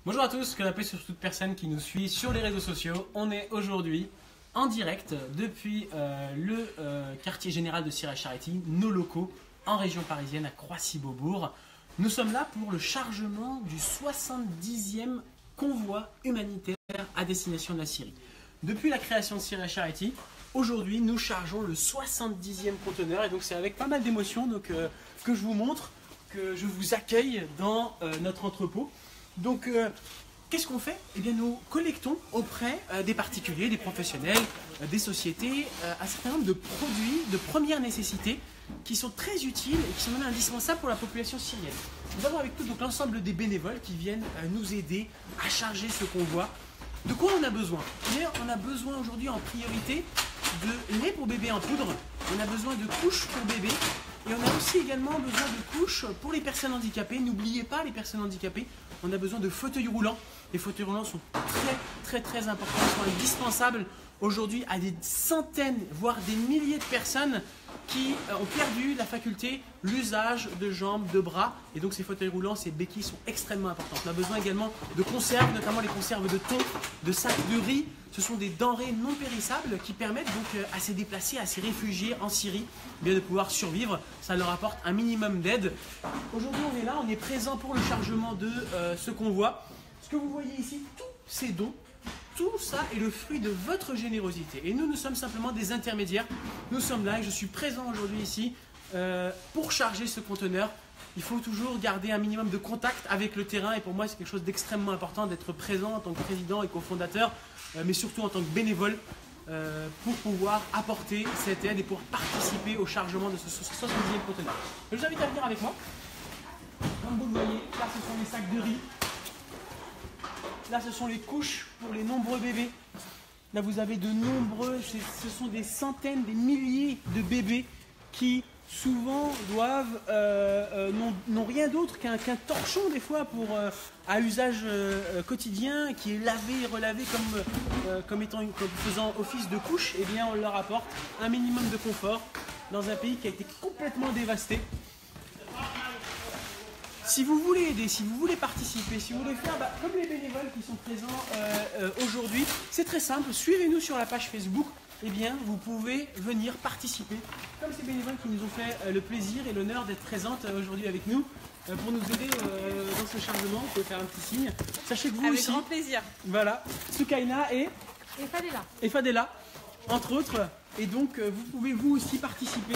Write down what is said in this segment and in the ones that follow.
Bonjour à tous, que la paix sur toute personne qui nous suit sur les réseaux sociaux. On est aujourd'hui en direct depuis le quartier général de Siraj Charity, nos locaux en région parisienne à Croissy-Beaubourg. Nous sommes là pour le chargement du 70e convoi humanitaire à destination de la Syrie. Depuis la création de Siraj Charity, aujourd'hui nous chargeons le 70e conteneur et donc c'est avec pas mal d'émotion que je vous montre, que je vous accueille dans notre entrepôt. Donc, qu'est-ce qu'on fait? Eh bien, nous collectons auprès des particuliers, des professionnels, des sociétés, un certain nombre de produits de première nécessité qui sont très utiles et qui sont même indispensables pour la population syrienne. Nous avons avec nous l'ensemble des bénévoles qui viennent nous aider à charger ce convoi. De quoi on a besoin? Eh bien, on a besoin aujourd'hui en priorité de lait pour bébé en poudre, on a besoin de couches pour bébé et on a aussi également besoin de couches pour les personnes handicapées. N'oubliez pas les personnes handicapées, on a besoin de fauteuils roulants. Les fauteuils roulants sont très importants, ils sont indispensables aujourd'hui à des centaines, voire des milliers de personnes qui ont perdu la faculté, l'usage de jambes, de bras. Et donc ces fauteuils roulants, ces béquilles sont extrêmement importantes. On a besoin également de conserves, notamment les conserves de thon, de sacs de riz. Ce sont des denrées non périssables qui permettent donc à ces déplacés, à ces réfugiés en Syrie, bien de pouvoir survivre. Ça leur apporte un minimum d'aide. Aujourd'hui, on est là, on est présent pour le chargement de ce convoi. Ce que vous voyez ici, tous ces dons, tout ça est le fruit de votre générosité. Et nous sommes simplement des intermédiaires. Nous sommes là et je suis présent aujourd'hui ici pour charger ce conteneur. Il faut toujours garder un minimum de contact avec le terrain. Et pour moi, c'est quelque chose d'extrêmement important d'être présent en tant que président et cofondateur, mais surtout en tant que bénévole, pour pouvoir apporter cette aide et pour participer au chargement de ce 70e conteneur. Je vous invite à venir avec moi. Comme vous le voyez, là, ce sont les sacs de riz. Là, ce sont les couches pour les nombreux bébés. Là, vous avez de nombreux, ce sont des centaines, des milliers de bébés qui souvent doivent, n'ont rien d'autre qu'un torchon des fois à usage quotidien, qui est lavé et relavé comme faisant office de couche. Eh bien, on leur apporte un minimum de confort dans un pays qui a été complètement dévasté. Si vous voulez aider, si vous voulez participer, si vous voulez faire comme les bénévoles qui sont présents aujourd'hui, c'est très simple, suivez-nous sur la page Facebook, eh bien vous pouvez venir participer, comme ces bénévoles qui nous ont fait le plaisir et l'honneur d'être présentes aujourd'hui avec nous pour nous aider dans ce chargement. Vous pouvez faire un petit signe. Sachez que vous avec aussi, grand plaisir. Voilà, Soukaina et Fadela, entre autres, et donc vous pouvez vous aussi participer.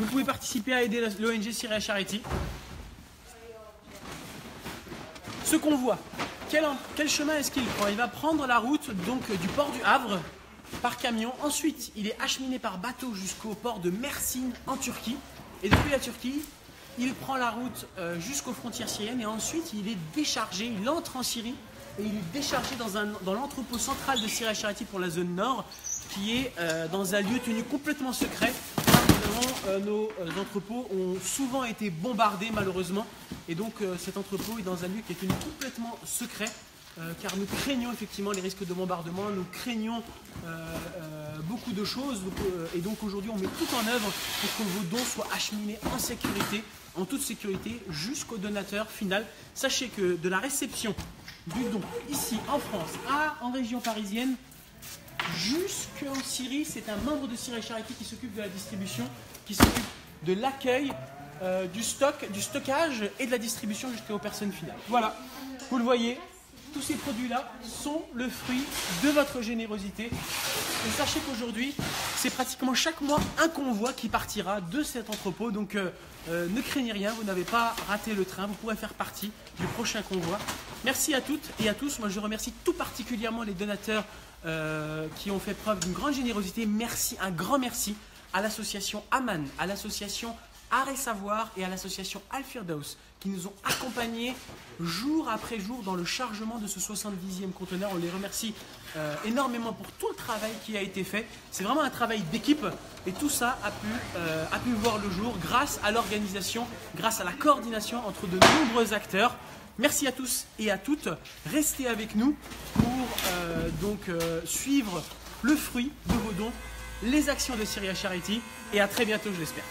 Vous pouvez participer à aider l'ONG Siraj Charity. Ce convoi, quel chemin est-ce qu'il prend? Il va prendre la route donc du port du Havre par camion. Ensuite, il est acheminé par bateau jusqu'au port de Mersin en Turquie. Et depuis la Turquie, il prend la route jusqu'aux frontières syriennes. Et ensuite, il est déchargé, il entre en Syrie et il est déchargé dans l'entrepôt central de Siraj Charity pour la zone nord, qui est dans un lieu tenu complètement secret. Nos entrepôts ont souvent été bombardés malheureusement et donc cet entrepôt est dans un lieu qui est tenu complètement secret car nous craignons effectivement les risques de bombardement, nous craignons beaucoup de choses et donc aujourd'hui on met tout en œuvre pour que vos dons soient acheminés en sécurité, en toute sécurité jusqu'au donateur final. Sachez que de la réception du don ici en France en région parisienne jusqu'en Syrie, c'est un membre de Siraj Charity qui s'occupe de la distribution, qui s'occupe de l'accueil, du stockage et de la distribution jusqu'aux personnes finales. Voilà, vous le voyez, tous ces produits-là sont le fruit de votre générosité. Et sachez qu'aujourd'hui, c'est pratiquement chaque mois un convoi qui partira de cet entrepôt. Donc ne craignez rien, vous n'avez pas raté le train, vous pourrez faire partie du prochain convoi. Merci à toutes et à tous. Moi, je remercie tout particulièrement les donateurs qui ont fait preuve d'une grande générosité. Merci, un grand merci à l'association Aman, à l'association Art et Savoir et à l'association Al-Firdaus qui nous ont accompagnés jour après jour dans le chargement de ce 70e conteneur. On les remercie énormément pour tout le travail qui a été fait. C'est vraiment un travail d'équipe et tout ça a pu voir le jour grâce à l'organisation, grâce à la coordination entre de nombreux acteurs. Merci à tous et à toutes. Restez avec nous pour suivre le fruit de vos dons, les actions de Siraj Charity et à très bientôt, je l'espère.